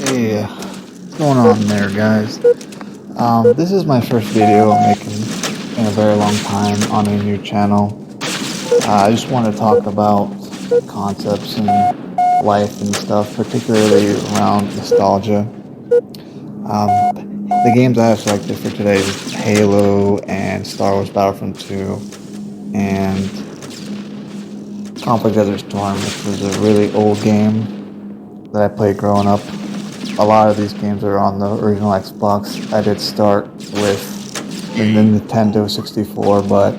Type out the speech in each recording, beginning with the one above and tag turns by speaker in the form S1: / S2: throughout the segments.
S1: Hey, what's going on there, guys? This is my first video I'm making in a very long time on a new channel. I just want to talk about concepts and life and stuff, particularly around nostalgia. The games I have selected for today is Halo and Star Wars Battlefront 2 and Conflict Desert Storm, which was a really old game that I played growing up. A lot of these games are on the original Xbox. I did start with the Nintendo 64, but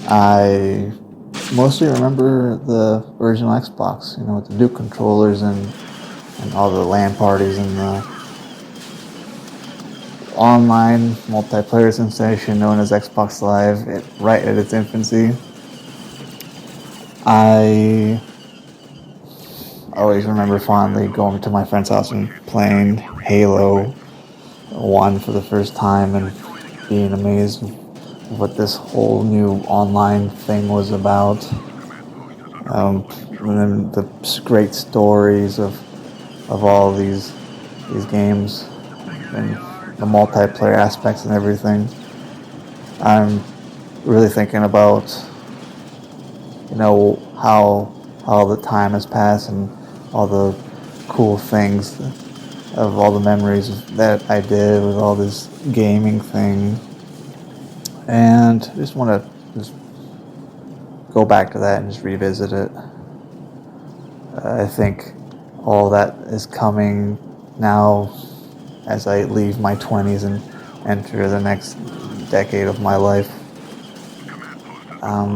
S1: I mostly remember the original Xbox, with the Duke controllers and all the LAN parties and the online multiplayer sensation known as Xbox Live, right at its infancy. I always remember fondly going to my friend's house and playing Halo 1 for the first time and being amazed at what this whole new online thing was about. And then the great stories of all these games and the multiplayer aspects and everything. I'm really thinking about how the time has passed and all the cool things of all the memories that I did with all this gaming thing, and I just want to just go back to that and just revisit it. I think all that is coming now as I leave my 20s and enter the next decade of my life.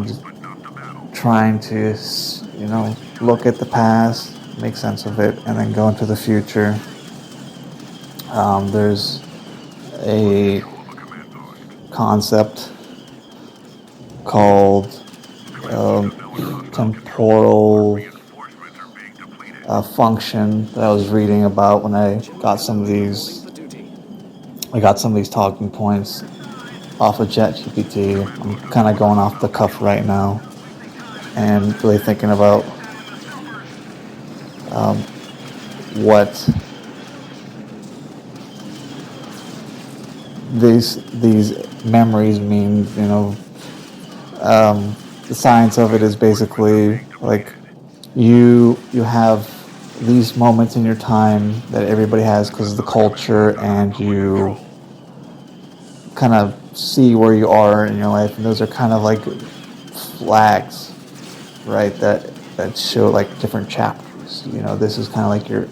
S1: Just trying to, look at the past, make sense of it, and then go into the future. There's a concept called temporal function that I was reading about when I got some of these talking points off of ChatGPT. I'm kind of going off the cuff right now and really thinking about what these memories mean. The science of it is basically like you have these moments in your time that everybody has because of the culture, and you kind of see where you are in your life, and those are kind of like flags, right, that show like different chapters. This is kind of like your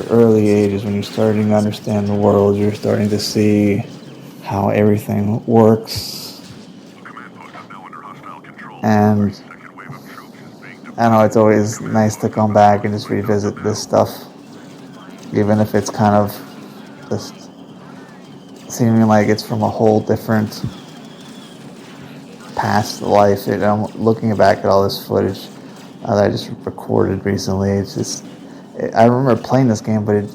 S1: early ages when you're starting to understand the world, you're starting to see how everything works. And I know it's always nice to come back and just revisit this stuff, even if it's kind of just seeming like it's from a whole different past life. I'm looking back at all this footage that I just recorded recently. I remember playing this game, but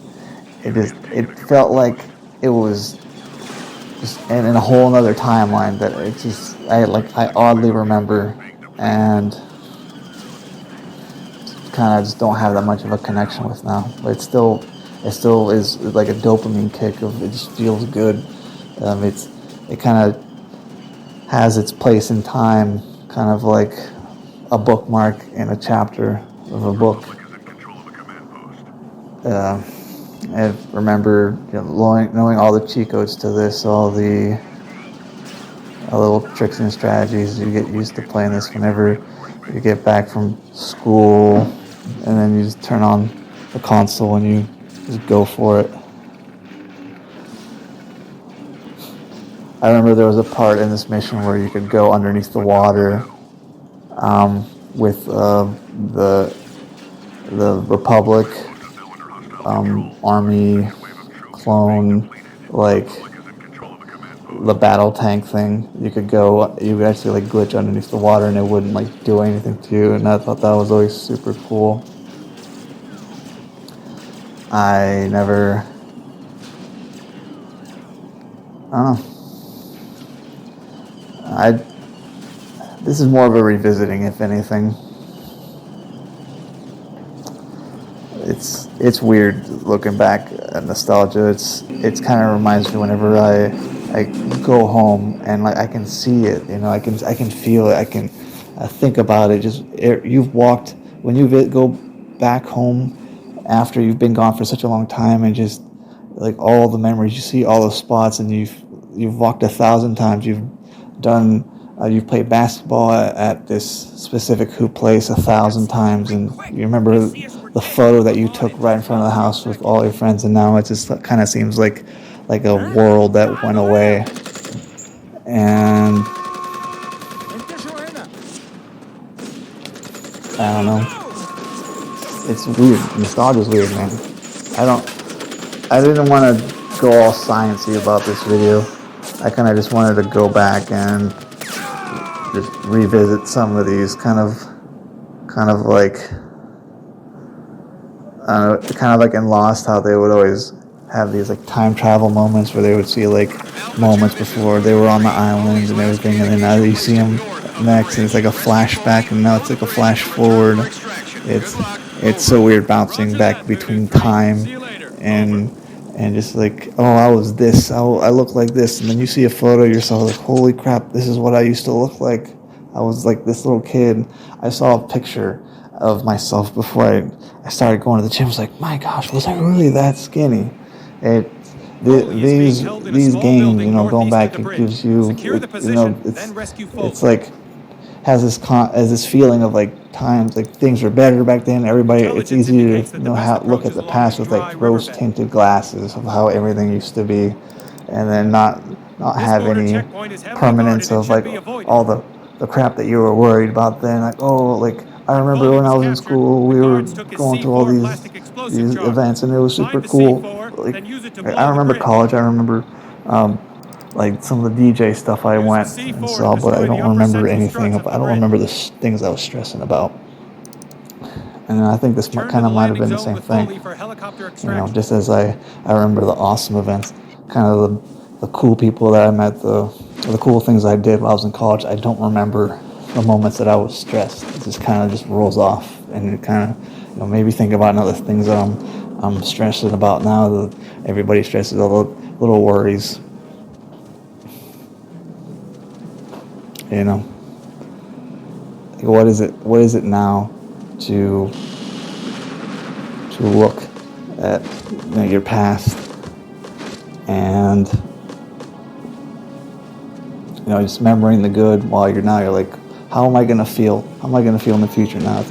S1: it felt like it was just in a whole other timeline that I oddly remember, and kind of just don't have that much of a connection with now. But it still is like a dopamine kick of, it just feels good. It kind of has its place in time, kind of like a bookmark in a chapter of a book. I remember knowing all the cheat codes to this, all the little tricks and strategies. You get used to playing this whenever you get back from school, and then you just turn on the console and you just go for it. I remember there was a part in this mission where you could go underneath the water with the Republic army clone, like the battle tank thing. You could actually like glitch underneath the water and it wouldn't like do anything to you, and I thought that was always super cool. I don't know. This is more of a revisiting, if anything. It's it's weird looking back at nostalgia. It's kind of reminds me whenever I go home and like I can see it, I can feel it, I can think about it. You've walked when you go back home after you've been gone for such a long time, and just like all the memories, you see all the spots, and you've walked 1,000 times. You've played basketball at this specific hoop place 1,000 times, and you remember the photo that you took right in front of the house with all your friends, and now it just kind of seems like a world that went away. And I don't know. It's weird. Nostalgia's weird, man. I didn't want to go all sciencey about this video. I kind of just wanted to go back and just revisit some of these kind of like kind of like in Lost, how they would always have these like time travel moments where they would see like moments before they were on the islands and everything, and then now you see them next, and it's like a flashback, and now it's like a flash forward. It's so weird bouncing back between time and just like, oh, I was this, I look like this, and then you see a photo of yourself like, holy crap, this is what I used to look like. I was like this little kid. I saw a picture of myself before I started going to the gym. I was like, my gosh, was I really that skinny? These games, going back, it gives you, it's like has this feeling of like times, like things were better back then. Everybody, it's easy to look at the past with like rose tinted glasses of how everything used to be, and then not have any permanence of like all the crap that you were worried about then. Like, oh, like I remember when I was in school, we were going through all these events, and it was super cool. Like, I remember college. I remember like some of the DJ stuff I went and saw, but I don't remember anything. I don't remember the things I was stressing about. And I think this kind of might have been the same thing. Just as I remember the awesome events, kind of the cool people that I met, the cool things I did while I was in college. I don't remember the moments that I was stressed. It just kind of just rolls off, and it kind of maybe think about other things that I'm stressing about now. That everybody stresses all the little worries. What is it now to look at your past and just remembering the good while you're like, how am I gonna feel in the future now? It's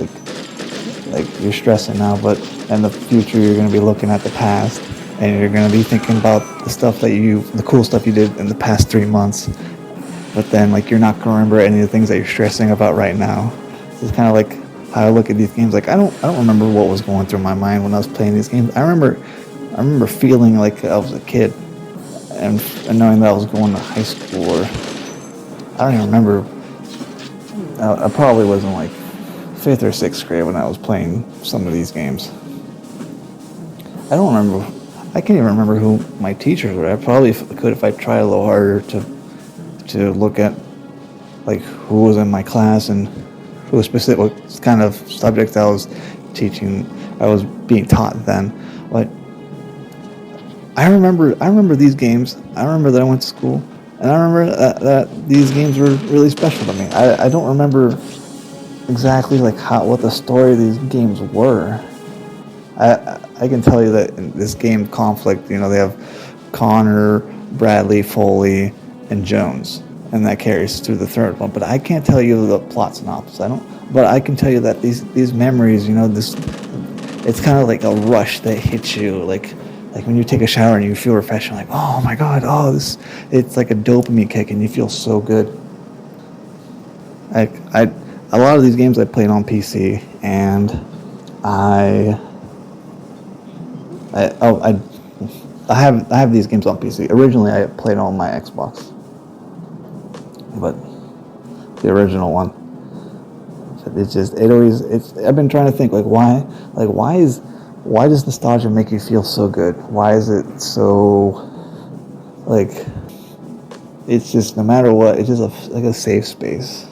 S1: like you're stressing now, but in the future you're gonna be looking at the past, and you're gonna be thinking about the cool stuff you did in the past 3 months. But then, like, you're not gonna remember any of the things that you're stressing about right now. So it's kind of like how I look at these games. Like, I don't remember what was going through my mind when I was playing these games. I remember feeling like I was a kid, and knowing that I was going to high school, or I don't even remember. I probably was in like 5th or 6th grade when I was playing some of these games. I don't remember. I can't even remember who my teachers were. I probably could if I tried a little harder to look at like who was in my class and who was specific, what kind of subjects I was being taught then. But I remember these games. I remember that I went to school, and I remember that these games were really special to me. I don't remember exactly like what the story of these games were. I can tell you that in this game Conflict, they have Connor, Bradley, Foley, and Jones, and that carries through the third one. But I can't tell you the plot synopsis. But I can tell you that these memories, it's kind of like a rush that hits you, like when you take a shower and you feel refreshed, like, oh my god, it's like a dopamine kick, and you feel so good. A lot of these games I played on PC, and I have these games on PC. Originally, I played on my Xbox, but the original one. I've been trying to think why does nostalgia make you feel so good? Why is it so it's just no matter what, it's just like a safe space.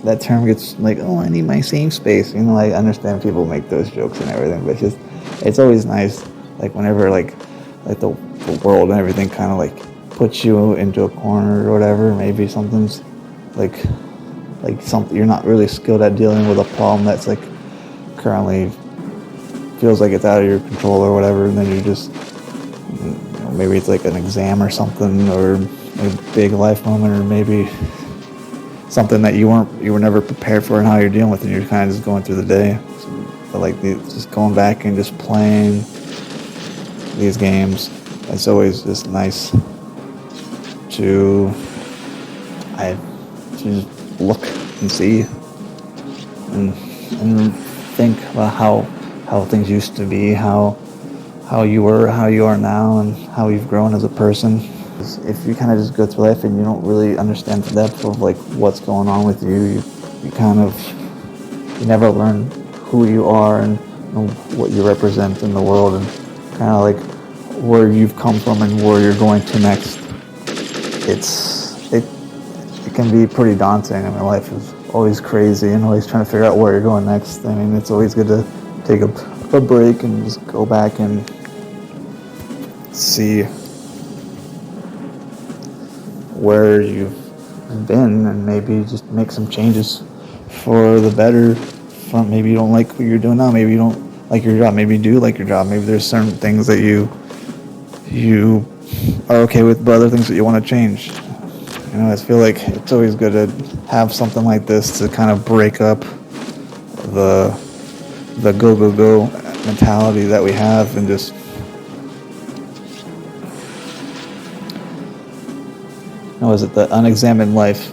S1: that term gets like, oh, I need my safe space. You know, I understand people make those jokes and everything, but it's always nice, like whenever like the world and everything kind of like puts you into a corner or whatever. Maybe something's like something you're not really skilled at dealing with a problem that's like currently feels like it's out of your control or whatever, and then you just, you know, maybe it's like an exam or something, or a big life moment, or maybe something that you were never prepared for and how you're dealing with it. And you're kind of just going through the day. But like just going back and just playing these games, it's always just nice to to just look and see and think about how things used to be, how you were, how you are now, and how you've grown as a person. If you kind of just go through life and you don't really understand the depth of like what's going on with you, you never learn who you are and what you represent in the world, and kind of like where you've come from and where you're going to next. It can be pretty daunting. I mean, life is always crazy and always trying to figure out where you're going next. I mean, it's always good to take a break and just go back and see where you've been and maybe just make some changes for the better. Maybe you don't like what you're doing now. Maybe you don't like your job. Maybe you do like your job. Maybe there's certain things that you are okay with, but other things that you want to change. You know, I feel like it's always good to have something like this to kind of break up the go mentality that we have, and just is it the unexamined life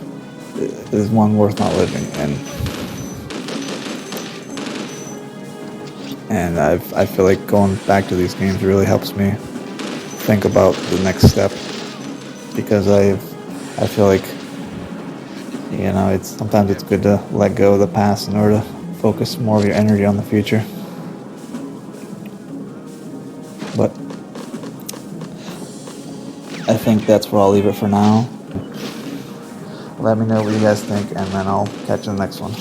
S1: is one worth not living, and I feel like going back to these games really helps me think about the next step, because I feel like, you know, sometimes it's good to let go of the past in order to focus more of your energy on the future. But I think that's where I'll leave it for now. Let me know what you guys think, and then I'll catch you in the next one.